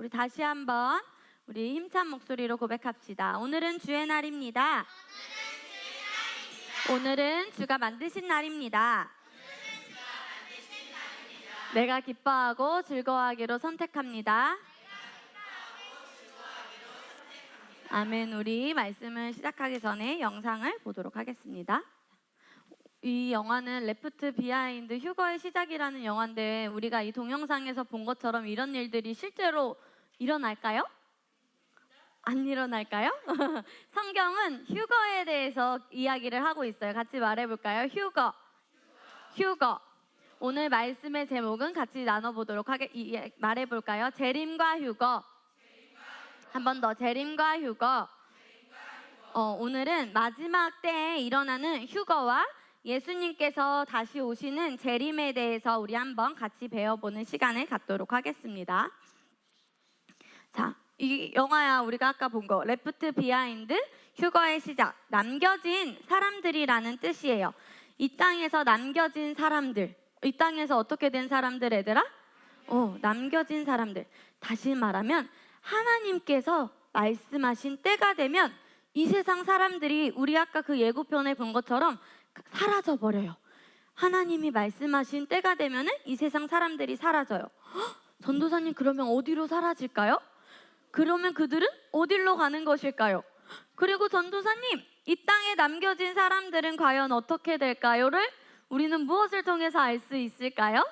우리 다시 한번 우리 힘찬 목소리로 고백합시다. 오늘은 주의 날입니다. 오늘은 주가 만드신 날입니다. 내가 기뻐하고 즐거워하기로 선택합니다. 아멘. 우리 말씀을 시작하기 전에 영상을 보도록 하겠습니다. 이 영화는 레프트 비하인드 휴거의 시작이라는 영화인데 우리가 이 동영상에서 본 것처럼 이런 일들이 실제로 일어날까요? 안 일어날까요? 성경은 휴거에 대해서 이야기를 하고 있어요. 같이 말해볼까요? 휴거. 오늘 말씀의 제목은 같이 나눠보도록 말해볼까요? 재림과 휴거. 한 번 더, 재림과 휴거. 오늘은 마지막 때에 일어나는 휴거와 예수님께서 다시 오시는 재림에 대해서 우리 한번 같이 배워보는 시간을 갖도록 하겠습니다. 자, 이 영화야 우리가 아까 본 거 레프트 비하인드 휴거의 시작, 남겨진 사람들이라는 뜻이에요. 이 땅에서 남겨진 사람들, 이 땅에서 어떻게 된 사람들 얘들아? 남겨진 사람들. 다시 말하면 하나님께서 말씀하신 때가 되면 이 세상 사람들이 우리 아까 그 예고편에 본 것처럼 사라져 버려요. 하나님이 말씀하신 때가 되면은 이 세상 사람들이 사라져요. 전도사님, 그러면 어디로 사라질까요? 그러면 그들은 어디로 가는 것일까요? 그리고 전도사님, 이 땅에 남겨진 사람들은 과연 어떻게 될까요?를 우리는 무엇을 통해서 알 수 있을까요?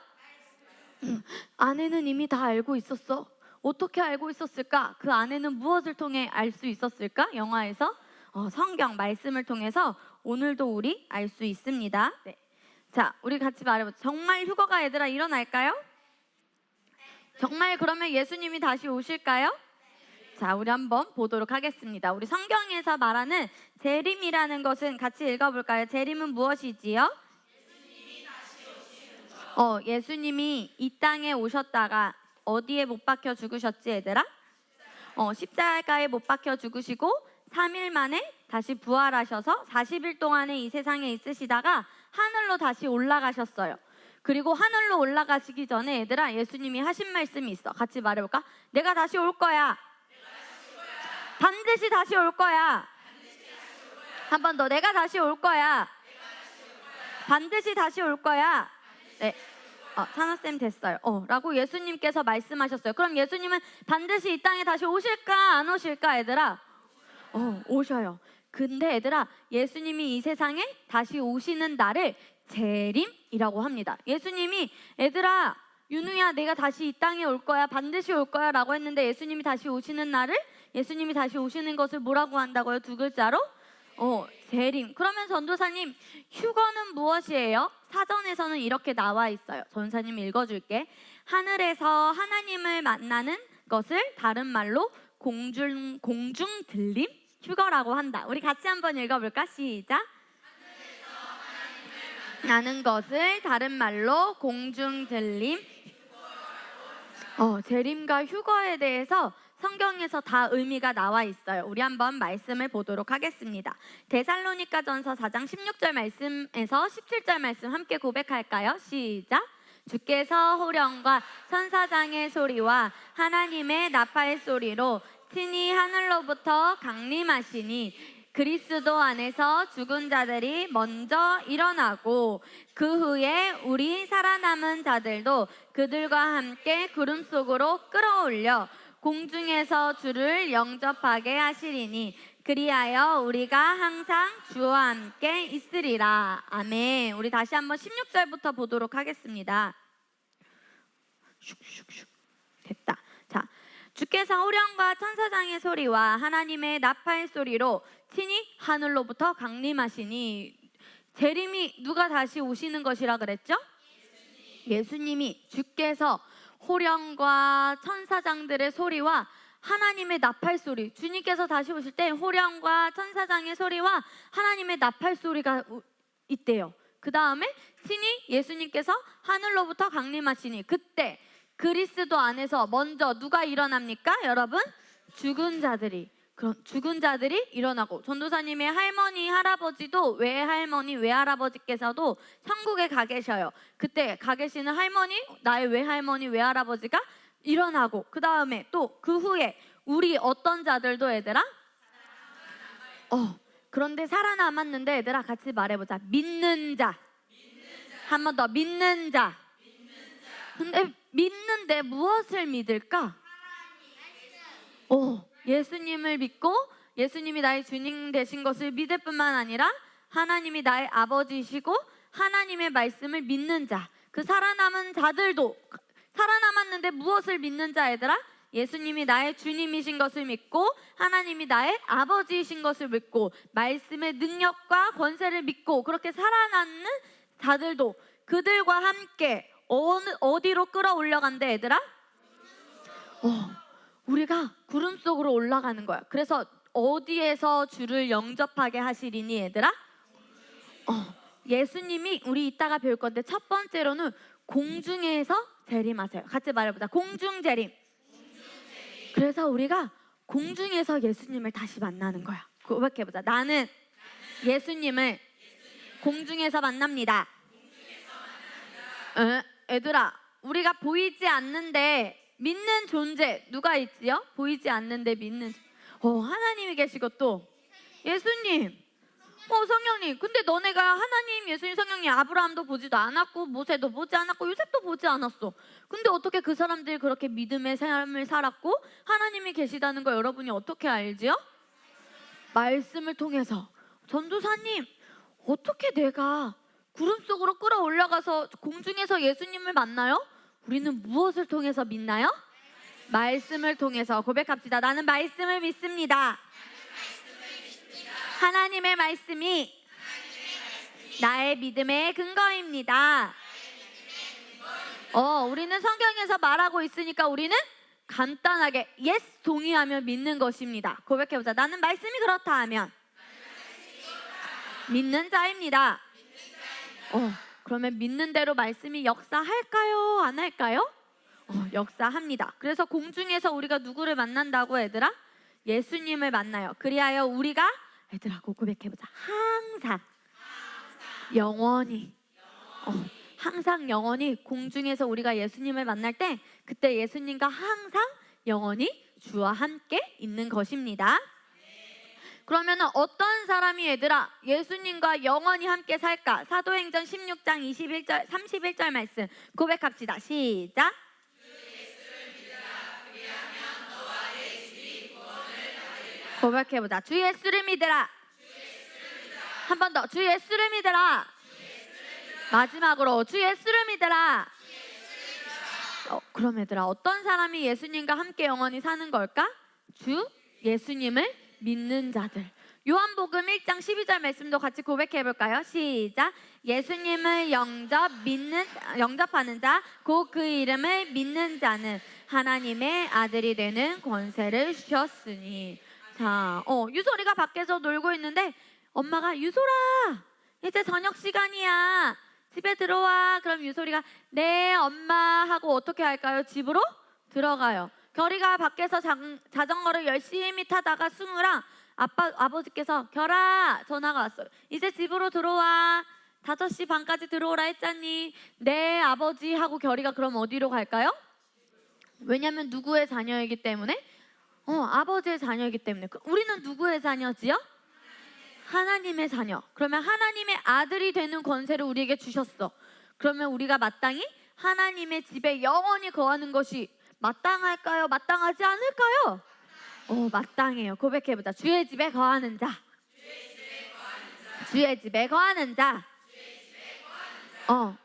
아내는 이미 다 알고 있었어. 어떻게 알고 있었을까? 그 아내는 무엇을 통해 알 수 있었을까? 영화에서 성경 말씀을 통해서 오늘도 우리 알 수 있습니다. 네. 자, 우리 같이 말해보자. 정말 휴거가 얘들아 일어날까요? 정말 그러면 예수님이 다시 오실까요? 자, 우리 한번 보도록 하겠습니다. 우리 성경에서 말하는 재림이라는 것은 같이 읽어볼까요? 재림은 무엇이지요? 예수님이 다시 오시는 것. 예수님이 이 땅에 오셨다가 어디에 못 박혀 죽으셨지 얘들아? 십자가에 못 박혀 죽으시고 3일 만에 다시 부활하셔서 40일 동안에 이 세상에 있으시다가 하늘로 다시 올라가셨어요. 그리고 하늘로 올라가시기 전에 얘들아 예수님이 하신 말씀이 있어. 같이 말해볼까? 내가 다시 올 거야. 반드시 다시 올 거야. 한 번 더. 내가 다시 올 거야. 반드시 다시 올 거야. 네. 찬아쌤 됐어요. 라고 예수님께서 말씀하셨어요. 그럼 예수님은 반드시 이 땅에 다시 오실까 안 오실까 얘들아? 오셔요. 근데 얘들아 예수님이 이 세상에 다시 오시는 날을 재림이라고 합니다. 예수님이 얘들아 윤우야 내가 다시 이 땅에 올 거야 반드시 올 거야 라고 했는데 예수님이 다시 오시는 날을 예수님이 다시 오시는 것을 뭐라고 한다고요? 두 글자로? 재림. 그러면 전도사님 휴거는 무엇이에요? 사전에서는 이렇게 나와 있어요. 전도사님 읽어줄게. 하늘에서 하나님을 만나는 것을 다른 말로 공중 들림 휴거라고 한다. 우리 같이 한번 읽어볼까? 시작. 나는 것을 다른 말로 공중 들림. 재림과 휴거에 대해서 성경에서 다 의미가 나와 있어요. 우리 한번 말씀을 보도록 하겠습니다. 데살로니가전서 4장 16절 말씀에서 17절 말씀 함께 고백할까요? 시작. 주께서 호령과 천사장의 소리와 하나님의 나팔 소리로 친히 하늘로부터 강림하시니 그리스도 안에서 죽은 자들이 먼저 일어나고 그 후에 우리 살아남은 자들도 그들과 함께 구름 속으로 끌어올려 공중에서 주를 영접하게 하시리니 그리하여 우리가 항상 주와 함께 있으리라. 아멘. 우리 다시 한번 16절부터 보도록 하겠습니다. 슉슉슉 됐다. 자, 주께서 호령과 천사장의 소리와 하나님의 나팔 소리로 친히 하늘로부터 강림하시니 재림이 누가 다시 오시는 것이라 그랬죠? 예수님이 주께서 호령과 천사장들의 소리와 하나님의 나팔 소리, 주님께서 다시 오실 때 호령과 천사장의 소리와 하나님의 나팔 소리가 있대요. 그 다음에 친히 예수님께서 하늘로부터 강림하시니 그때 그리스도 안에서 먼저 누가 일어납니까? 여러분? 죽은 자들이. 그럼 죽은 자들이 일어나고 전도사님의 할머니, 할아버지도 외할머니, 외할아버지께서도 천국에 가 계셔요. 그때 가 계시는 할머니, 나의 외할머니, 외할아버지가 일어나고 그 다음에 또 그 후에 우리 어떤 자들도 얘들아? 그런데 살아남았는데 얘들아 같이 말해보자. 믿는 자. 한 번 더 믿는 자. 근데 믿는데 무엇을 믿을까? 예수님을 믿고 예수님이 나의 주님 되신 것을 믿을 뿐만 아니라 하나님이 나의 아버지이시고 하나님의 말씀을 믿는 자. 그 살아남은 자들도 살아남았는데 무엇을 믿는 자 얘들아? 예수님이 나의 주님이신 것을 믿고 하나님이 나의 아버지이신 것을 믿고 말씀의 능력과 권세를 믿고 그렇게 살아남는 자들도 그들과 함께 어디로 끌어올려간대 얘들아? 우리가 구름 속으로 올라가는 거야. 그래서 어디에서 주를 영접하게 하시리니 얘들아? 예수님이 우리 이따가 배울 건데 첫 번째로는 공중에서 재림하세요. 같이 말해보자. 공중 재림. 그래서 우리가 공중에서 예수님을 다시 만나는 거야. 고백해보자. 나는 예수님을 공중에서 만납니다. 얘들아, 우리가 보이지 않는데 믿는 존재 누가 있지요? 보이지 않는데 믿는 하나님이 계시고 또 예수님, 성령님. 근데 너네가 하나님, 예수님, 성령님 아브라함도 보지도 않았고 모세도 보지 않았고 요셉도 보지 않았어. 근데 어떻게 그 사람들이 그렇게 믿음의 삶을 살았고 하나님이 계시다는 거 여러분이 어떻게 알지요? 말씀을 통해서. 전도사님, 어떻게 내가 구름 속으로 끌어올라가서 공중에서 예수님을 만나요? 우리는 무엇을 통해서 믿나요? 말씀을 통해서. 고백합시다. 나는 말씀을 믿습니다. 하나님의 말씀이 나의 믿음의 근거입니다. 우리는 성경에서 말하고 있으니까 우리는 간단하게 yes 동의하며 믿는 것입니다. 고백해보자. 나는 말씀이 그렇다 하면 믿는 자입니다. 그러면 믿는 대로 말씀이 역사할까요? 안 할까요? 역사합니다. 그래서 공중에서 우리가 누구를 만난다고 얘들아? 예수님을 만나요. 그리하여 우리가 얘들아 고백해보자. 항상 영원히 항상 영원히 공중에서 우리가 예수님을 만날 때 그때 예수님과 항상 영원히 주와 함께 있는 것입니다. 그러면 어떤 사람이 얘들아 예수님과 영원히 함께 살까? 사도행전 16장 21절 31절 말씀 고백합시다. 시작. 고백해보자. 주 예수를 믿으라. 한 번 더. 주 예수를 믿으라. 마지막으로 주 예수를 믿으라. 그럼 얘들아 어떤 사람이 예수님과 함께 영원히 사는 걸까? 주 예수님을 믿는 자들. 요한복음 1장 12절 말씀도 같이 고백해볼까요? 시작. 예수님을 영접하는 자, 곧 그 이름을 믿는 자는 하나님의 아들이 되는 권세를 주셨으니. 자, 유솔이가 밖에서 놀고 있는데 엄마가 유솔아 이제 저녁 시간이야 집에 들어와. 그럼 유솔이가 네 엄마 하고 어떻게 할까요? 집으로 들어가요. 결이가 밖에서 자전거를 열심히 타다가 승우랑 아버지께서 결아 전화가 왔어요. 이제 집으로 들어와. 5시 반까지 들어오라 했잖니. 네 아버지 하고 결이가 그럼 어디로 갈까요? 왜냐면 누구의 자녀이기 때문에? 아버지의 자녀이기 때문에. 우리는 누구의 자녀지요? 하나님의 자녀. 그러면 하나님의 아들이 되는 권세를 우리에게 주셨어. 그러면 우리가 마땅히 하나님의 집에 영원히 거하는 것이 마땅할까요? 마땅하지 않을까요? 마땅해요. 고백해보자. 주의 집에 거하는 자. 주의 집에 거하는 자.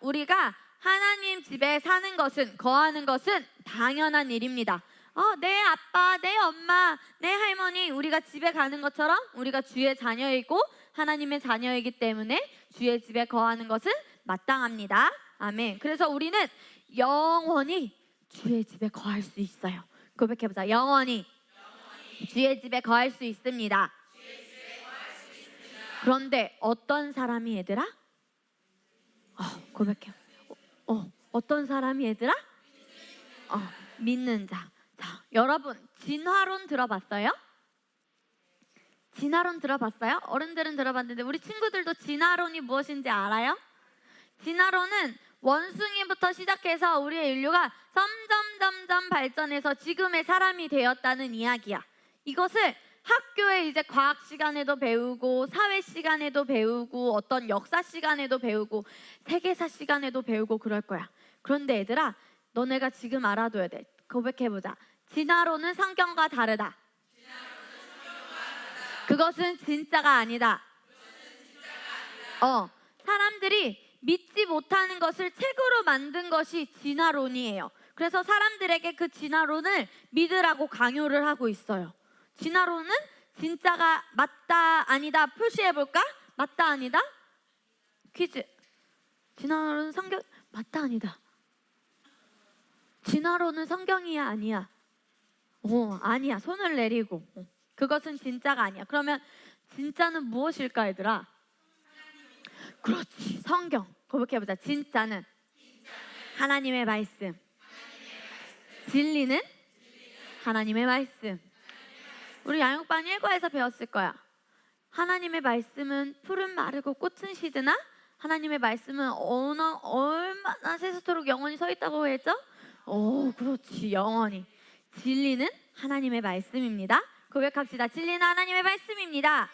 우리가 하나님 집에 사는 것은 거하는 것은 당연한 일입니다. 내 아빠, 내 엄마, 내 할머니 우리가 집에 가는 것처럼 우리가 주의 자녀이고 하나님의 자녀이기 때문에 주의 집에 거하는 것은 마땅합니다. 아멘. 그래서 우리는 영원히 주의 집에 거할 수 있어요. 고백해보자. 영원히 주의 집에 거할 수 있습니다. 그런데 어떤 사람이 얘들아? 고백해요. 어떤 사람이 얘들아? 믿는 자. 자, 여러분 진화론 들어봤어요? 진화론 들어봤어요? 어른들은 들어봤는데 우리 친구들도 진화론이 무엇인지 알아요? 진화론은 원숭이부터 시작해서 우리의 인류가 점점 발전해서 지금의 사람이 되었다는 이야기야. 이것을 학교에 이제 과학 시간에도 배우고, 사회 시간에도 배우고, 어떤 역사 시간에도 배우고, 세계사 시간에도 배우고 그럴 거야. 그런데 얘들아, 너네가 지금 알아둬야 돼. 고백해보자. 진화론은 성경과 다르다. 그것은 진짜가 아니다. 사람들이 믿지 못하는 것을 책으로 만든 것이 진화론이에요. 그래서 사람들에게 그 진화론을 믿으라고 강요를 하고 있어요. 진화론은 진짜가 맞다 아니다 표시해볼까? 맞다 아니다? 퀴즈. 진화론은 성경 맞다 아니다. 진화론은 성경이야 아니야? 아니야. 손을 내리고. 그것은 진짜가 아니야. 그러면 진짜는 무엇일까 얘들아? 그렇지. 성경. 고백해보자. 진짜는 하나님의 말씀. 진리는 하나님의 말씀. 우리 양육반 1과에서 배웠을 거야. 하나님의 말씀은 풀은 마르고 꽃은 시드나 하나님의 말씀은 얼마나 세세토록 영원히 서 있다고 했죠? 그렇지. 영원히. 진리는 하나님의 말씀입니다. 고백합시다. 진리는 하나님의 말씀입니다.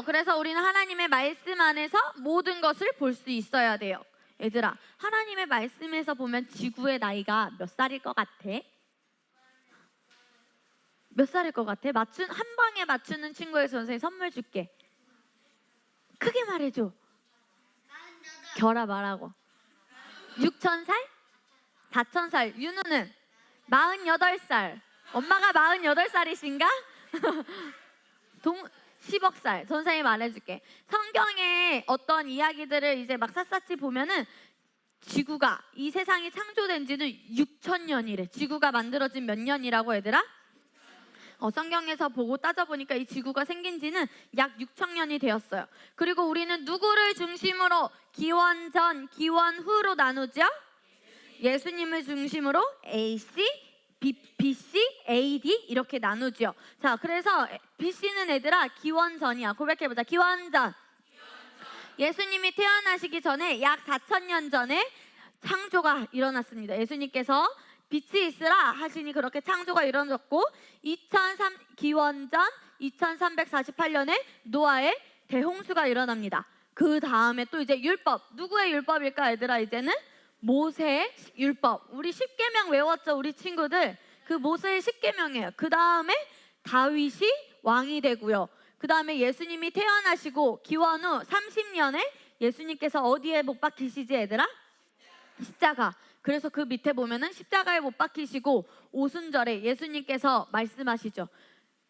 그래서 우리는 하나님의 말씀 안에서 모든 것을 볼 수 있어야 돼요. 얘들아, 하나님의 말씀에서 보면 지구의 나이가 몇 살일 것 같아? 몇 살일 것 같아? 한 방에 맞추는 친구에게 선생님 선물 줄게. 크게 말해줘. 결아 말하고. 6,000살? 4,000살. 윤우는 48살. 엄마가 48살이신가? 10억 살. 선생님 말해줄게. 성경에 어떤 이야기들을 이제 막 샅샅이 보면은 지구가, 이 세상이 창조된 지는 6,000년이래. 지구가 만들어진 몇 년이라고 얘들아? 성경에서 보고 따져보니까 이 지구가 생긴 지는 약 6,000년이 되었어요. 그리고 우리는 누구를 중심으로 기원 전, 기원 후로 나누죠? 예수님을 중심으로 AC, BC, AD 이렇게 나누죠. 자, 그래서 BC는 얘들아 기원 전이야. 고백해보자. 기원 전. 예수님이 태어나시기 전에 약 4,000년 전에 창조가 일어났습니다. 예수님께서 빛이 있으라 하시니 그렇게 창조가 일어났고 기원 전 2348년에 노아의 대홍수가 일어납니다. 그 다음에 또 이제 율법. 누구의 율법일까 얘들아? 이제는 모세의 율법. 우리 10계명 외웠죠? 우리 친구들. 그 모세의 10계명이에요. 그 다음에 다윗이 왕이 되고요. 그 다음에 예수님이 태어나시고 기원 후 30년에 예수님께서 어디에 못 박히시지 얘들아? 십자가. 그래서 그 밑에 보면은 십자가에 못 박히시고 오순절에 예수님께서 말씀하시죠.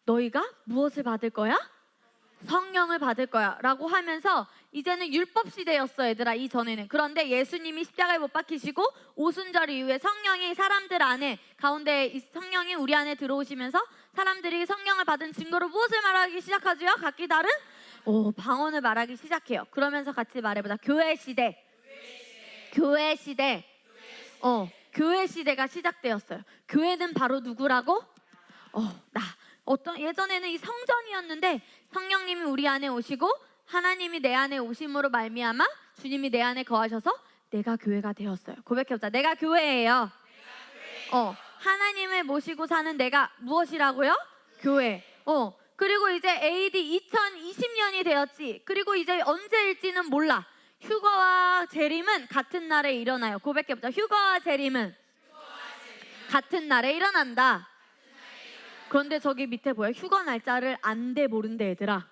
너희가 무엇을 받을 거야? 성령을 받을 거야 라고 하면서 이제는 율법 시대였어 얘들아. 이전에는. 그런데 예수님이 십자가에 못 박히시고 오순절 이후에 성령이 사람들 안에 가운데 이 성령이 우리 안에 들어오시면서 사람들이 성령을 받은 증거로 무엇을 말하기 시작하죠? 각기 다른 방언을 말하기 시작해요. 그러면서 같이 말해보자. 교회 시대. 교회 시대. 교회 시대가 시작되었어요. 교회는 바로 누구라고? 예전에는 이 성전이었는데 성령님이 우리 안에 오시고 하나님이 내 안에 오심으로 말미암아 주님이 내 안에 거하셔서 내가 교회가 되었어요. 고백해보자. 내가 교회예요. 하나님을 모시고 사는 내가 무엇이라고요? 교회. 그리고 이제 AD 2020년이 되었지. 그리고 이제 언제일지는 몰라. 휴거와 재림은 같은 날에 일어나요. 고백해보자. 휴거와 재림은 같은 날에 일어난다. 그런데 저기 밑에 보여? 휴거 날짜를 안돼 모른대 얘들아.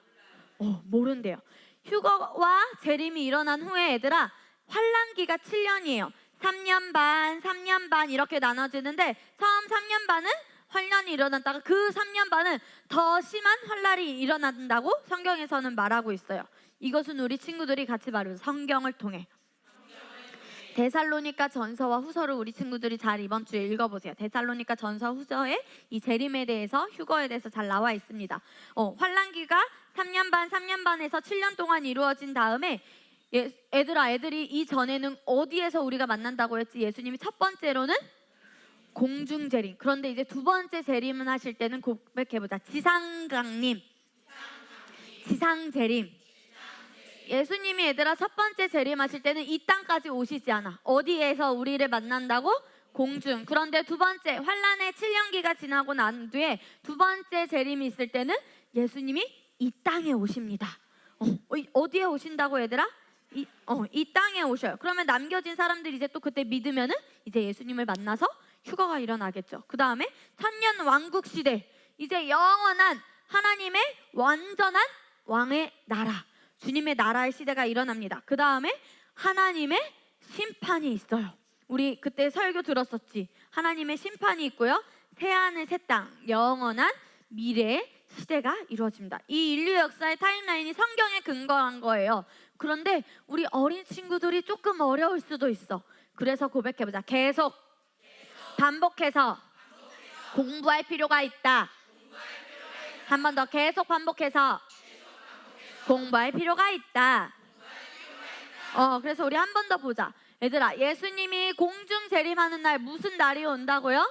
모른대요. 휴거와 재림이 일어난 후에 얘들아 환란기가 7년이에요. 3년 반 이렇게 나눠지는데 처음 3년 반은 환란이 일어났다가 그 3년 반은 더 심한 환란이 일어난다고 성경에서는 말하고 있어요. 이것은 우리 친구들이 같이 말해요. 성경을 통해. 데살로니가 전서와 후서를 우리 친구들이 잘 이번 주에 읽어보세요. 데살로니가 전서 후서에 이 재림에 대해서 휴거에 대해서 잘 나와 있습니다. 환란기가 3년 반에서 7년 동안 이루어진 다음에 애들이 이전에는 어디에서 우리가 만난다고 했지? 예수님이 첫 번째로는 공중 재림. 그런데 이제 두 번째 재림은 하실 때는 고백해보자. 지상 강림. 지상 재림. 예수님이 얘들아 첫 번째 재림하실 때는 이 땅까지 오시지 않아. 어디에서 우리를 만난다고? 공중. 그런데 두 번째 환란의 7년기가 지나고 난 뒤에 두 번째 재림이 있을 때는 예수님이 이 땅에 오십니다. 어디에 오신다고 얘들아? 이 땅에 오셔요. 그러면 남겨진 사람들이 이제 또 그때 믿으면은 이제 예수님을 만나서 휴거가 일어나겠죠. 그 다음에 천년 왕국 시대, 이제 영원한 하나님의 완전한 왕의 나라, 주님의 나라의 시대가 일어납니다. 그 다음에 하나님의 심판이 있어요. 우리 그때 설교 들었었지. 하나님의 심판이 있고요. 새하늘 새 땅, 영원한 미래의 시대가 이루어집니다. 이 인류 역사의 타임라인이 성경에 근거한 거예요. 그런데 우리 어린 친구들이 조금 어려울 수도 있어. 그래서 고백해보자. 계속 반복해서 공부할 필요가 있다. 한 번 더 계속 반복해서 공부할 필요가 있다. 그래서 우리 한 번 더 보자. 얘들아, 예수님이 공중 재림하는 날 무슨 날이 온다고요?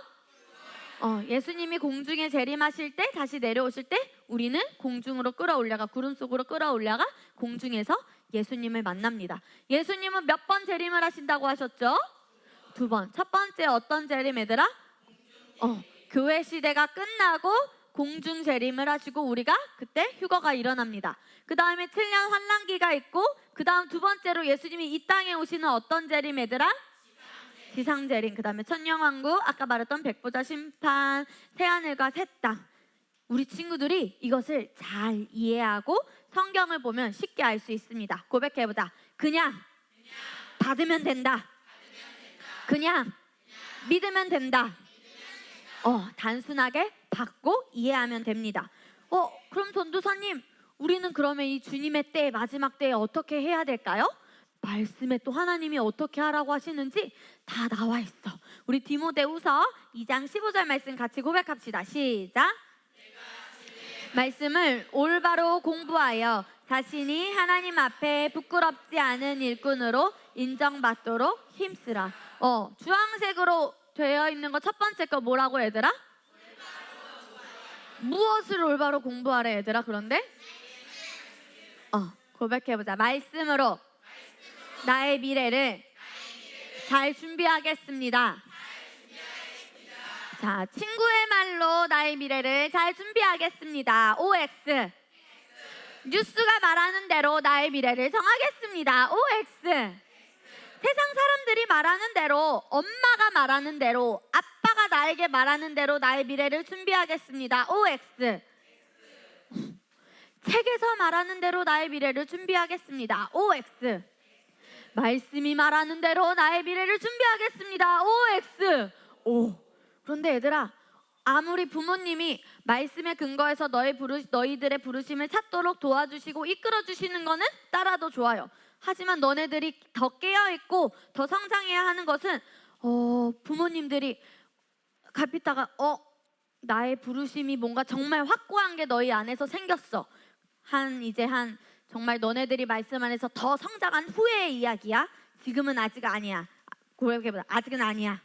예수님이 공중에 재림하실 때, 다시 내려오실 때 우리는 공중으로 끌어올려가, 구름 속으로 끌어올려가 공중에서 예수님을 만납니다. 예수님은 몇 번 재림을 하신다고 하셨죠? 2번. 첫 번째 어떤 재림 얘들아? 교회 시대가 끝나고 공중 재림을 하시고 우리가 그때 휴거가 일어납니다. 그 다음에 7년 환란기가 있고, 그 다음 두 번째로 예수님이 이 땅에 오시는 어떤 재림 얘들아? 지상 재림. 그 다음에 천년왕국, 아까 말했던 백보자 심판, 새하늘과 새 땅. 우리 친구들이 이것을 잘 이해하고 성경을 보면 쉽게 알 수 있습니다. 고백해보자. 그냥 받으면 된다. 그냥 믿으면 된다. 단순하게 받고 이해하면 됩니다. 그럼 전도사님, 우리는 그러면 이 주님의 때, 마지막 때에 어떻게 해야 될까요? 말씀에 또 하나님이 어떻게 하라고 하시는지 다 나와 있어. 우리 디모데후서 2장 15절 말씀 같이 고백합시다. 시작. 말씀을 올바로 공부하여 자신이 하나님 앞에 부끄럽지 않은 일꾼으로 인정받도록 힘쓰라. 주황색으로 되어 있는 거 첫 번째 거 뭐라고 얘들아? 무엇을 올바로 공부하래 얘들아? 그런데 고백해보자. 말씀으로 나의 미래를 잘 준비하겠습니다. 자, 친구의 말로 나의 미래를 잘 준비하겠습니다. OX. 뉴스가 말하는 대로 나의 미래를 정하겠습니다. OX. 세상 사람들이 말하는 대로, 엄마가 말하는 대로, 아빠가 나에게 말하는 대로 나의 미래를 준비하겠습니다. OX. 책에서 말하는 대로 나의 미래를 준비하겠습니다. OX. 말씀이 말하는 대로 나의 미래를 준비하겠습니다. OX. 그런데 얘들아, 아무리 부모님이 말씀에 근거해서 너희들의 부르심을 찾도록 도와주시고 이끌어주시는 거는 따라도 좋아요. 하지만 너네들이 더 깨어있고 더 성장해야 하는 것은 부모님들이 갈피다가 나의 부르심이 뭔가 정말 확고한 게 너희 안에서 생겼어. 정말 너네들이 말씀 안에서 더 성장한 후의 이야기야. 지금은 아직 아니야. 고백해보자. 아직은 아니야.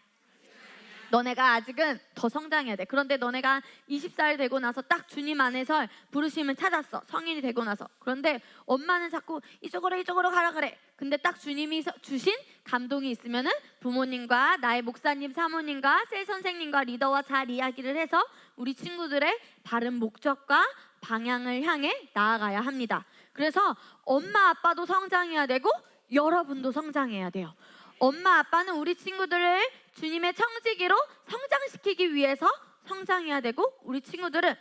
너네가 아직은 더 성장해야 돼. 그런데 너네가 20살 되고 나서 딱 주님 안에서 부르심을 찾았어. 성인이 되고 나서. 그런데 엄마는 자꾸 이쪽으로 가라 그래. 근데 딱 주님이 주신 감동이 있으면은 부모님과 나의 목사님, 사모님과 셀 선생님과 리더와 잘 이야기를 해서 우리 친구들의 바른 목적과 방향을 향해 나아가야 합니다. 그래서 엄마 아빠도 성장해야 되고 여러분도 성장해야 돼요. 엄마 아빠는 우리 친구들을 주님의 청지기로 성장시키기 위해서 성장해야 되고, 우리 친구들은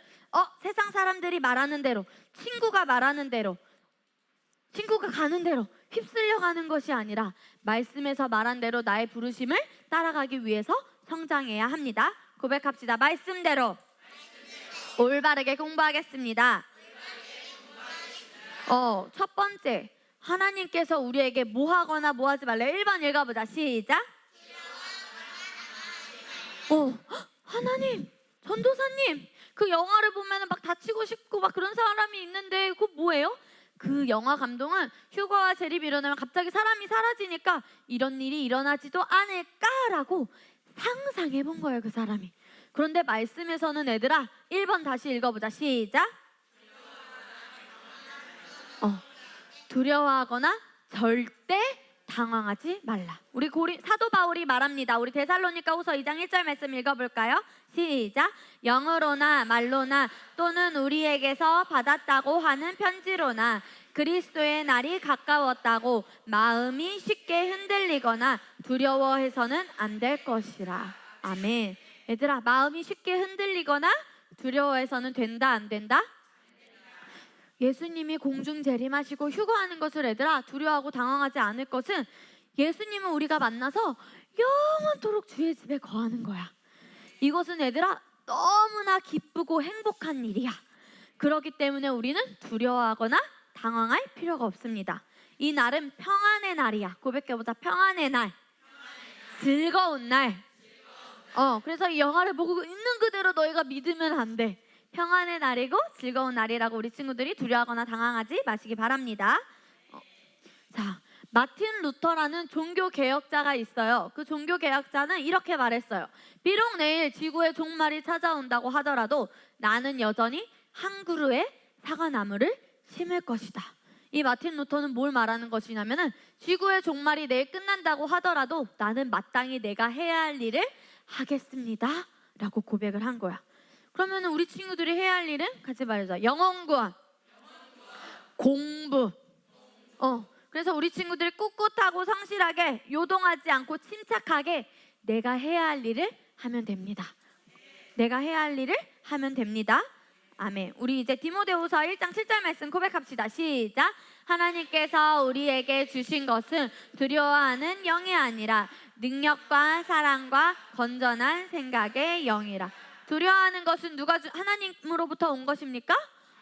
세상 사람들이 말하는 대로, 친구가 말하는 대로, 친구가 가는 대로 휩쓸려 가는 것이 아니라 말씀에서 말한 대로 나의 부르심을 따라가기 위해서 성장해야 합니다. 고백합시다. 말씀대로 올바르게 공부하겠습니다. 첫 번째, 하나님께서 우리에게 뭐 하거나 뭐 하지 말래. 1번 읽어보자. 시작. 하나님, 전도사님, 그 영화를 보면 막 다치고 싶고 막 그런 사람이 있는데 그거 뭐예요? 그 영화 감동은 휴거와 재림이 일어나면 갑자기 사람이 사라지니까 이런 일이 일어나지도 않을까라고 상상해 본 거예요, 그 사람이. 그런데 말씀에서는 얘들아, 1번 다시 읽어보자. 시작. 두려워하거나 절대 당황하지 말라. 우리 사도 바울이 말합니다. 우리 데살로니가후서 2장 1절 말씀 읽어볼까요? 시작. 영으로나 말로나 또는 우리에게서 받았다고 하는 편지로나 그리스도의 날이 가까웠다고 마음이 쉽게 흔들리거나 두려워해서는 안 될 것이라. 아멘. 얘들아, 마음이 쉽게 흔들리거나 두려워해서는 된다, 안 된다? 예수님이 공중 재림하시고 휴거하는 것을 얘들아 두려워하고 당황하지 않을 것은 예수님은 우리가 만나서 영원토록 주의 집에 거하는 거야. 이것은 얘들아 너무나 기쁘고 행복한 일이야. 그렇기 때문에 우리는 두려워하거나 당황할 필요가 없습니다. 이 날은 평안의 날이야. 고백해보자. 평안의 날, 즐거운 날. 그래서 이 영화를 보고 있는 그대로 너희가 믿으면 안 돼. 평안의 날이고 즐거운 날이라고 우리 친구들이 두려워하거나 당황하지 마시기 바랍니다. 자, 마틴 루터라는 종교 개혁자가 있어요. 그 종교 개혁자는 이렇게 말했어요. 비록 내일 지구의 종말이 찾아온다고 하더라도 나는 여전히 한 그루의 사과나무를 심을 것이다. 이 마틴 루터는 뭘 말하는 것이냐면은 지구의 종말이 내일 끝난다고 하더라도 나는 마땅히 내가 해야 할 일을 하겠습니다 라고 고백을 한 거야. 그러면 우리 친구들이 해야 할 일은 같이 말해줘. 영혼구원, 공부. 그래서 우리 친구들이 꿋꿋하고 성실하게 요동하지 않고 침착하게 내가 해야 할 일을 하면 됩니다. 내가 해야 할 일을 하면 됩니다. 아멘. 우리 이제 디모데후서 1장 7절 말씀 고백합시다. 시작. 하나님께서 우리에게 주신 것은 두려워하는 영이 아니라 능력과 사랑과 건전한 생각의 영이라. 두려워하는 것은 하나님으로부터 온 것입니까?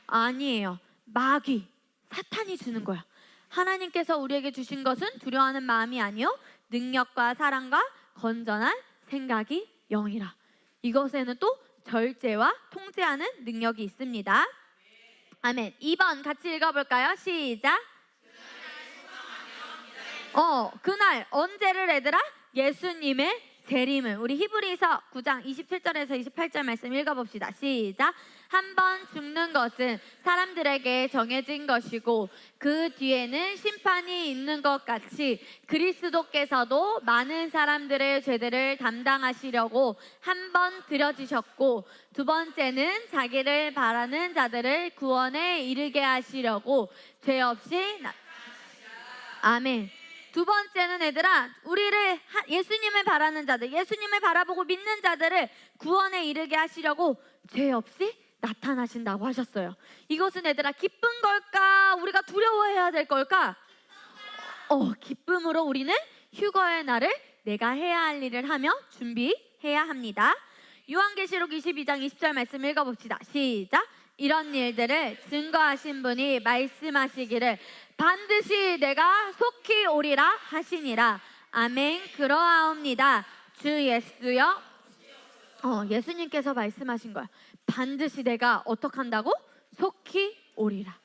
아니에요. 마귀, 사탄이 주는 거야. 하나님께서 우리에게 주신 것은 두려워하는 마음이 아니요 능력과 사랑과 건전한 생각이 영이라. 이것에는 또 절제와 통제하는 능력이 있습니다. 아멘. 2번 같이 읽어볼까요? 시작. 그날 언제를 얘들아? 예수님의 재림을. 우리 히브리서 9장 27절에서 28절 말씀 읽어봅시다. 시작. 한 번 죽는 것은 사람들에게 정해진 것이고 그 뒤에는 심판이 있는 것 같이 그리스도께서도 많은 사람들의 죄들을 담당하시려고 한 번 들여지셨고 두 번째는 자기를 바라는 자들을 구원에 이르게 하시려고 죄 없이 아멘. 두 번째는 얘들아 우리를 예수님을 바라는 자들, 예수님을 바라보고 믿는 자들을 구원에 이르게 하시려고 죄 없이 나타나신다고 하셨어요. 이것은 얘들아 기쁜 걸까? 우리가 두려워해야 될 걸까? 기쁨으로 우리는 휴거의 날을 내가 해야 할 일을 하며 준비해야 합니다. 요한계시록 22장 20절 말씀 읽어봅시다. 시작. 이런 일들을 증거하신 분이 말씀하시기를 반드시 내가 속히 오리라 하시니라. 아멘. 그러하옵니다. 주 예수여. 예수님께서 말씀하신 거야. 반드시 내가 어떻게 한다고? 속히 오리라.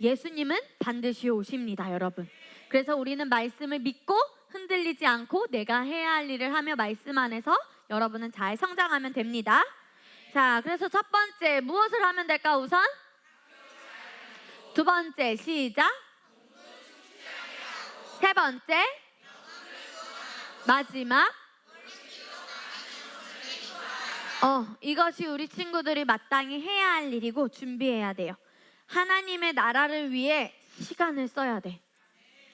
예수님은 반드시 오십니다, 여러분. 그래서 우리는 말씀을 믿고 흔들리지 않고 내가 해야 할 일을 하며 말씀 안에서 여러분은 잘 성장하면 됩니다. 자, 그래서 첫 번째 무엇을 하면 될까? 우선 두 번째 시작. 세 번째 마지막 이것이 우리 친구들이 마땅히 해야 할 일이고 준비해야 돼요. 하나님의 나라를 위해 시간을 써야 돼.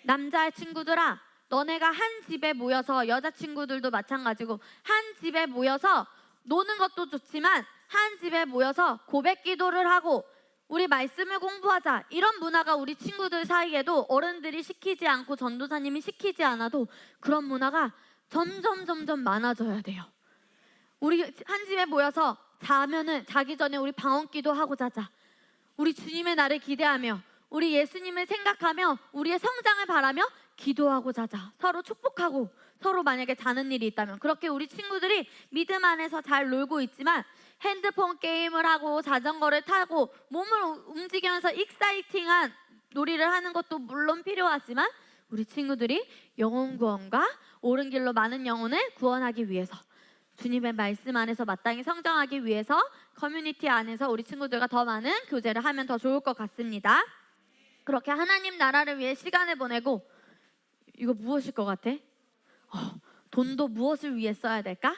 남자 친구들아, 너네가 한 집에 모여서, 여자친구들도 마찬가지고 한 집에 모여서 노는 것도 좋지만 한 집에 모여서 고백 기도를 하고 우리 말씀을 공부하자, 이런 문화가 우리 친구들 사이에도 어른들이 시키지 않고 전도사님이 시키지 않아도 그런 문화가 점점 많아져야 돼요. 우리 한 집에 모여서 자기 전에 우리 방언기도 하고 자자. 우리 주님의 날을 기대하며 우리 예수님을 생각하며 우리의 성장을 바라며 기도하고 자자. 서로 축복하고, 서로 만약에 자는 일이 있다면. 그렇게 우리 친구들이 믿음 안에서 잘 놀고 있지만 핸드폰 게임을 하고 자전거를 타고 몸을 움직이면서 익사이팅한 놀이를 하는 것도 물론 필요하지만 우리 친구들이 영혼 구원과 옳은 길로 많은 영혼을 구원하기 위해서, 주님의 말씀 안에서 마땅히 성장하기 위해서 커뮤니티 안에서 우리 친구들과 더 많은 교제를 하면 더 좋을 것 같습니다. 그렇게 하나님 나라를 위해 시간을 보내고, 이거 무엇일 것 같아? 돈도 무엇을 위해 써야 될까?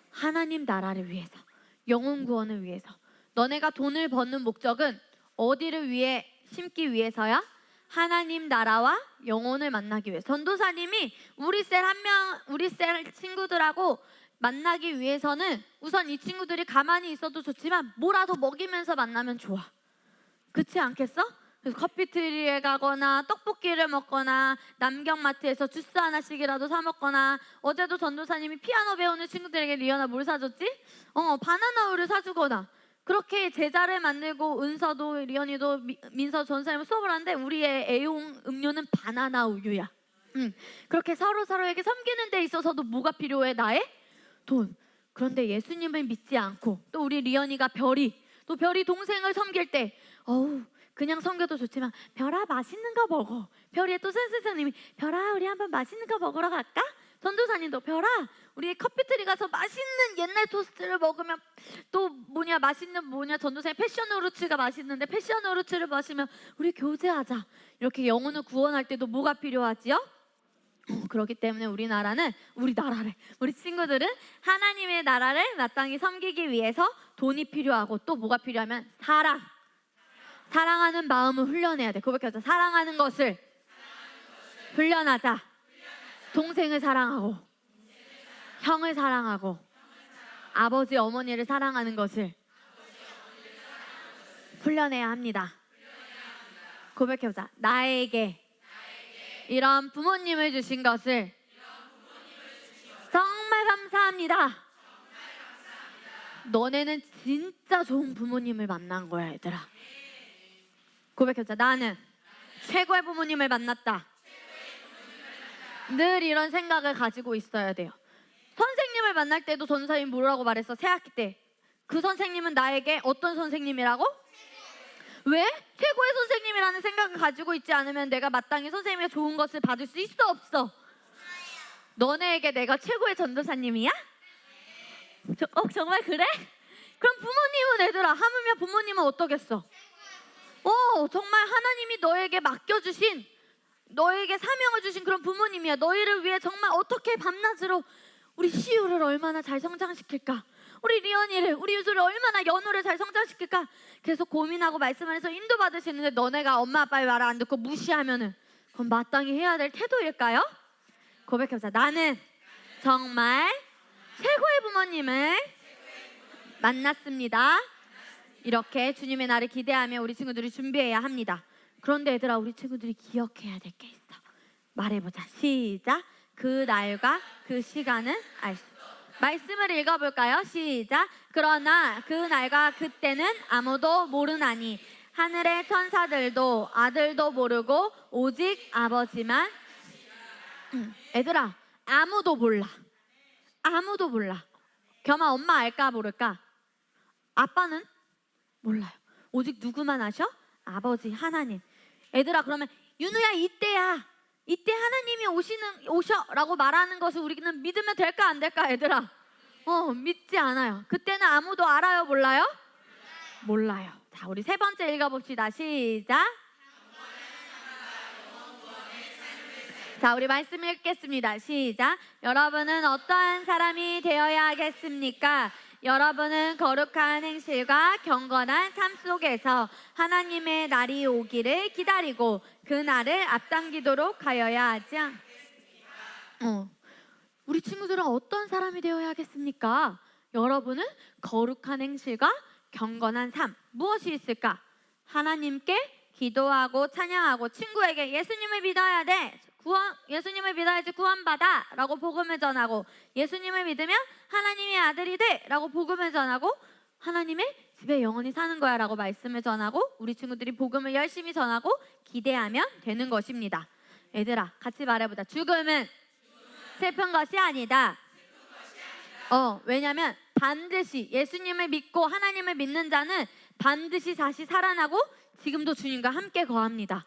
하나님 나라를 위해서, 영혼 구원을 위해서. 너네가 돈을 버는 목적은 어디를 위해 심기 위해서야? 하나님 나라와 영혼을 만나기 위해. 전도사님이 우리 셀 친구들하고 만나기 위해서는 우선 이 친구들이 가만히 있어도 좋지만 뭐라도 먹이면서 만나면 좋아. 그렇지 않겠어? 그래서 커피트리에 가거나 떡볶이를 먹거나 남경마트에서 주스 하나씩이라도 사 먹거나, 어제도 전도사님이 피아노 배우는 친구들에게 리언아 뭘 사줬지? 바나나 우유를 사주거나, 그렇게 제자를 만들고 은서도 리언이도 민서 전사님 수업을 하는데 우리의 애용 음료는 바나나 우유야. 그렇게 서로에게 섬기는 데 있어서도 뭐가 필요해? 나의 돈. 그런데 예수님을 믿지 않고 또 우리 리언이가 또 별이 동생을 섬길 때 그냥 섬겨도 좋지만 별아 맛있는 거 먹어. 별이의 또 선생님이 별아 우리 한번 맛있는 거 먹으러 갈까? 전도사님도 별아 우리 커피트리 가서 맛있는 옛날 토스트를 먹으면 또 맛있는 전도사님 패션 오르츠가 맛있는데 패션 오르츠를 마시면 우리 교제하자. 이렇게 영혼을 구원할 때도 뭐가 필요하지요? 그렇기 때문에 우리 친구들은 하나님의 나라를 마땅히 섬기기 위해서 돈이 필요하고, 또 뭐가 필요하면 사랑하는 마음을 훈련해야 돼. 고백하자. 사랑하는 것을 훈련하자. 동생을 사랑하고 형을 사랑하고 아버지 어머니를 사랑하는 것을 훈련해야 합니다. 고백해보자. 나에게 이런 부모님을 주신 것을 정말 감사합니다. 너네는 진짜 좋은 부모님을 만난 거야, 얘들아. 고백해보자. 나는 최고의 부모님을 만났다. 늘 이런 생각을 가지고 있어야 돼요. 선생님을 만날 때도 전사님이 뭐라고 말했어? 새학기 때. 그 선생님은 나에게 어떤 선생님이라고? 왜? 최고의 선생님이라는 생각을 가지고 있지 않으면 내가 마땅히 선생님의 좋은 것을 받을 수 있어, 없어? 너네에게 내가 최고의 전도사님이야? 정말 그래? 그럼 부모님은 얘들아, 하물며 부모님은 어떠겠어? 정말 하나님이 너에게 맡겨주신, 너에게 사명을 주신 그런 부모님이야. 너희를 위해 정말 어떻게 밤낮으로 우리 시우를 얼마나 잘 성장시킬까, 우리 리언이를, 우리 유수를 얼마나 연우를 잘 성장시킬까 계속 고민하고 말씀을 해서 인도받으시는데, 너네가 엄마 아빠의 말을 안 듣고 무시하면은 그건 마땅히 해야 될 태도일까요? 고백해보자. 나는 정말 최고의 부모님을 만났습니다. 이렇게 주님의 날을 기대하며 우리 친구들이 준비해야 합니다. 그런데 얘들아, 우리 친구들이 기억해야 될 게 있어. 말해보자. 시작. 그 날과 그 시간은 알 수. 말씀을 읽어볼까요? 시작. 그러나 그 날과 그때는 아무도 모르나니 하늘의 천사들도 아들도 모르고 오직 아버지만. 얘들아, 아무도 몰라. 아무도 몰라. 겸아, 엄마 알까 모를까? 아빠는 몰라요. 오직 누구만 아셔? 아버지 하나님. 얘들아, 그러면 윤우야 이때 하나님이 오셔라고 말하는 것을 우리는 믿으면 될까 안 될까? 얘들아, 믿지 않아요. 그때는 아무도 알아요, 몰라요? 몰라요. 자, 우리 세 번째 읽어봅시다. 시작. 자, 우리 말씀 읽겠습니다. 시작. 여러분은 어떠한 사람이 되어야 하겠습니까? 여러분은 거룩한 행실과 경건한 삶 속에서 하나님의 날이 오기를 기다리고 그 날을 앞당기도록 하여야 하지 않습니까? 우리 친구들은 어떤 사람이 되어야 하겠습니까? 여러분은 거룩한 행실과 경건한 삶. 무엇이 있을까? 하나님께 기도하고 찬양하고, 친구에게 예수님을 믿어야 돼, 예수님을 믿어야지 구원받아 라고 복음을 전하고, 예수님을 믿으면 하나님의 아들이 돼 라고 복음을 전하고, 하나님의 집에 영원히 사는 거야 라고 말씀을 전하고, 우리 친구들이 복음을 열심히 전하고 기대하면 되는 것입니다. 얘들아, 같이 말해보자. 죽음은 슬픈 것이 아니다. 왜냐면 반드시 예수님을 믿고 하나님을 믿는 자는 반드시 다시 살아나고 지금도 주님과 함께 거합니다.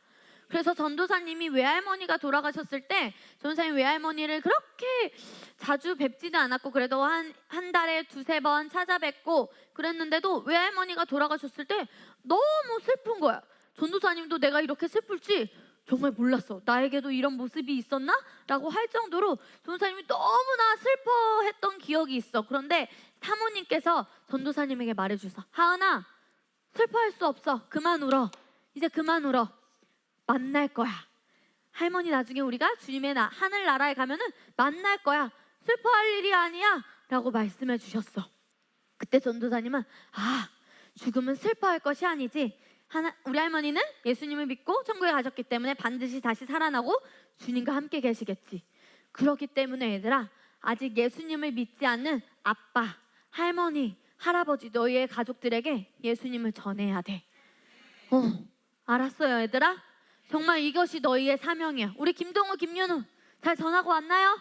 그래서 전도사님이 외할머니가 돌아가셨을 때 전도사님 외할머니를 그렇게 자주 뵙지도 않았고, 그래도 한 달에 두세 번 찾아뵙고 그랬는데도 외할머니가 돌아가셨을 때 너무 슬픈 거야. 전도사님도 내가 이렇게 슬플지 정말 몰랐어. 나에게도 이런 모습이 있었나? 라고 할 정도로 전도사님이 너무나 슬퍼했던 기억이 있어. 그런데 사모님께서 전도사님에게 말해주셔서, 하은아, 슬퍼할 수 없어. 그만 울어. 이제 그만 울어. 만날 거야. 할머니 나중에 우리가 주님의 하늘나라에 가면은 만날 거야. 슬퍼할 일이 아니야. 라고 말씀해 주셨어. 그때 전도사님은 죽음은 슬퍼할 것이 아니지. 우리 할머니는 예수님을 믿고 천국에 가셨기 때문에 반드시 다시 살아나고 주님과 함께 계시겠지. 그렇기 때문에 얘들아, 아직 예수님을 믿지 않는 아빠, 할머니, 할아버지, 너희의 가족들에게 예수님을 전해야 돼. 알았어요 얘들아? 정말 이것이 너희의 사명이야. 우리 김동우, 김윤우 잘 전하고 왔나요?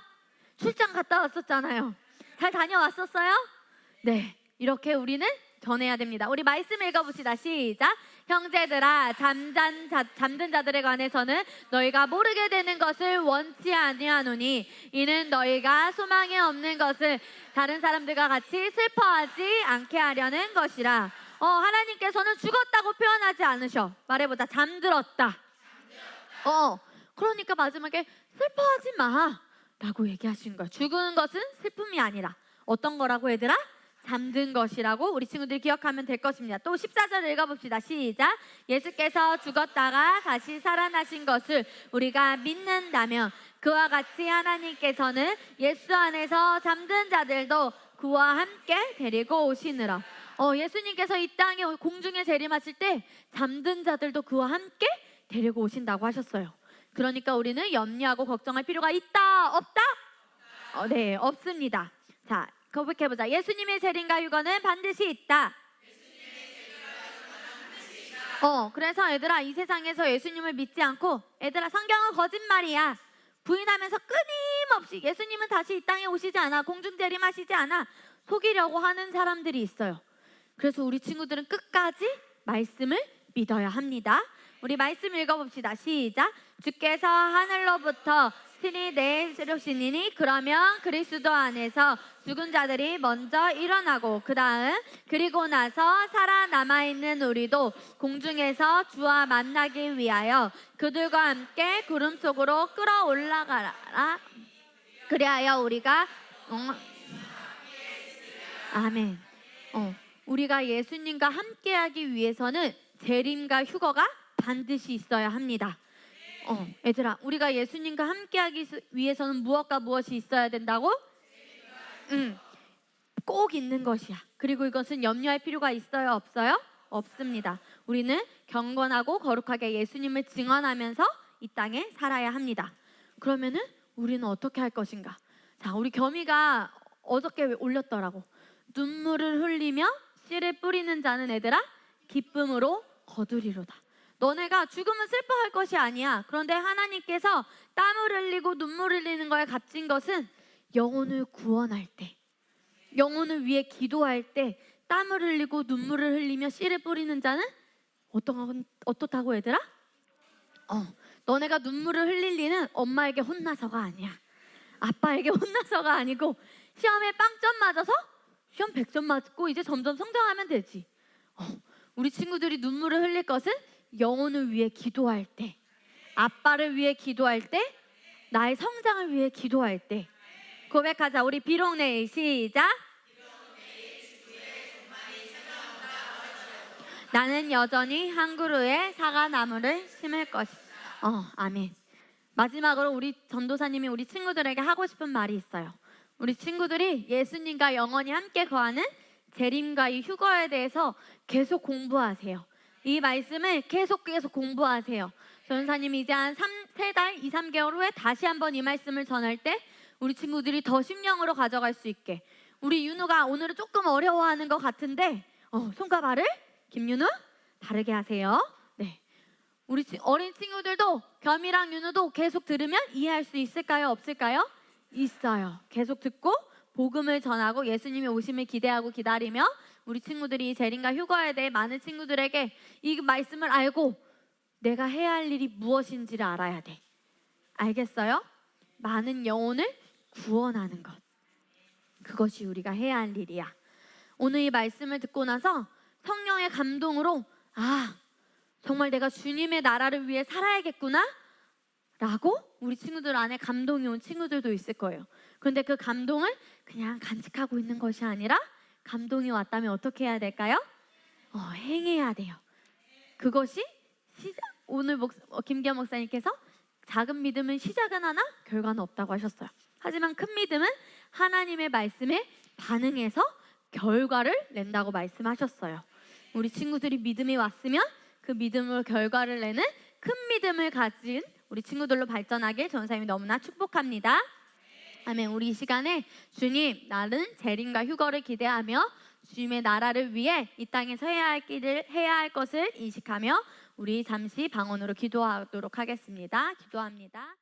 출장 갔다 왔었잖아요. 잘 다녀왔었어요? 네, 이렇게 우리는 전해야 됩니다. 우리 말씀 읽어봅시다. 시작. 형제들아, 잠든 자들에 관해서는 너희가 모르게 되는 것을 원치 아니하노니 이는 너희가 소망이 없는 것을 다른 사람들과 같이 슬퍼하지 않게 하려는 것이라. 하나님께서는 죽었다고 표현하지 않으셔. 말해보자. 잠들었다. 그러니까 마지막에 슬퍼하지 마 라고 얘기하신 거야. 죽은 것은 슬픔이 아니라 어떤 거라고 얘들아? 잠든 것이라고 우리 친구들이 기억하면 될 것입니다. 또 14절 읽어봅시다. 시작. 예수께서 죽었다가 다시 살아나신 것을 우리가 믿는다면 그와 같이 하나님께서는 예수 안에서 잠든 자들도 그와 함께 데리고 오시느라. 예수님께서 이 땅에 공중에 재림하실 때 잠든 자들도 그와 함께 데리고 오신다고 하셨어요. 그러니까 우리는 염려하고 걱정할 필요가 있다? 없다? 네, 없습니다. 자, 거북해보자. 예수님의 재림과 휴거는 반드시 있다. 그래서 얘들아, 이 세상에서 예수님을 믿지 않고 얘들아, 성경은 거짓말이야 부인하면서 끊임없이 예수님은 다시 이 땅에 오시지 않아, 공중 재림하시지 않아 속이려고 하는 사람들이 있어요. 그래서 우리 친구들은 끝까지 말씀을 믿어야 합니다. 우리 말씀 읽어봅시다. 시작. 주께서 하늘로부터 신이 내려오시니 그러면 그리스도 안에서 죽은 자들이 먼저 일어나고 그리고 나서 살아남아있는 우리도 공중에서 주와 만나기 위하여 그들과 함께 구름 속으로 끌어올라가라. 그리하여 우리가 아멘. 우리가 예수님과 함께하기 위해서는 재림과 휴거가 반드시 있어야 합니다. 얘들아, 우리가 예수님과 함께하기 위해서는 무엇과 무엇이 있어야 된다고? 꼭 있는 것이야. 그리고 이것은 염려할 필요가 있어요? 없어요? 없습니다. 우리는 경건하고 거룩하게 예수님을 증언하면서 이 땅에 살아야 합니다. 그러면은 우리는 어떻게 할 것인가? 자, 우리 겸이가 어저께 올렸더라고. 눈물을 흘리며 씨를 뿌리는 자는 얘들아 기쁨으로 거두리로다. 너네가 죽으면 슬퍼할 것이 아니야. 그런데 하나님께서 땀을 흘리고 눈물을 흘리는 거에 값진 것은 영혼을 구원할 때, 영혼을 위해 기도할 때 땀을 흘리고 눈물을 흘리며 씨를 뿌리는 자는 어떻다고 얘들아? 너네가 눈물을 흘릴 리는 엄마에게 혼나서가 아니야. 아빠에게 혼나서가 아니고 시험에 빵점 맞아서 시험 100점 맞고 이제 점점 성장하면 되지. 우리 친구들이 눈물을 흘릴 것은 영혼을 위해 기도할 때, 아빠를 위해 기도할 때, 나의 성장을 위해 기도할 때. 고백하자. 우리 비록 내일 시작. 나는 여전히 한 그루의 사과나무를 심을 것이다. 아멘. 마지막으로 우리 전도사님이 우리 친구들에게 하고 싶은 말이 있어요. 우리 친구들이 예수님과 영원히 함께 거하는 재림과 이 휴거에 대해서 계속 공부하세요. 이 말씀을 계속 공부하세요. 전도사님이 이제 한 3달, 2, 3개월 후에 다시 한번 이 말씀을 전할 때 우리 친구들이 더 심령으로 가져갈 수 있게. 우리 윤우가 오늘은 조금 어려워하는 것 같은데 손가발을 김윤우 바르게 하세요. 네, 우리 어린 친구들도 겸이랑 윤우도 계속 들으면 이해할 수 있을까요? 없을까요? 있어요. 계속 듣고 복음을 전하고 예수님의 오심을 기대하고 기다리며 우리 친구들이 재림과 휴거에 대해 많은 친구들에게 이 말씀을 알고 내가 해야 할 일이 무엇인지를 알아야 돼. 알겠어요? 많은 영혼을 구원하는 것, 그것이 우리가 해야 할 일이야. 오늘 이 말씀을 듣고 나서 성령의 감동으로 정말 내가 주님의 나라를 위해 살아야겠구나 라고 우리 친구들 안에 감동이 온 친구들도 있을 거예요. 그런데 그 감동을 그냥 간직하고 있는 것이 아니라 감동이 왔다면 어떻게 해야 될까요? 행해야 돼요. 그것이 오늘 김기현 목사님께서 작은 믿음은 시작은 하나 결과는 없다고 하셨어요. 하지만 큰 믿음은 하나님의 말씀에 반응해서 결과를 낸다고 말씀하셨어요. 우리 친구들이 믿음이 왔으면 그 믿음으로 결과를 내는 큰 믿음을 가진 우리 친구들로 발전하길 전사님이 너무나 축복합니다. 아멘. 우리 이 시간에 주님, 나는 재림과 휴거를 기대하며 주님의 나라를 위해 이 땅에서 해야 할 것을 인식하며 우리 잠시 방언으로 기도하도록 하겠습니다. 기도합니다.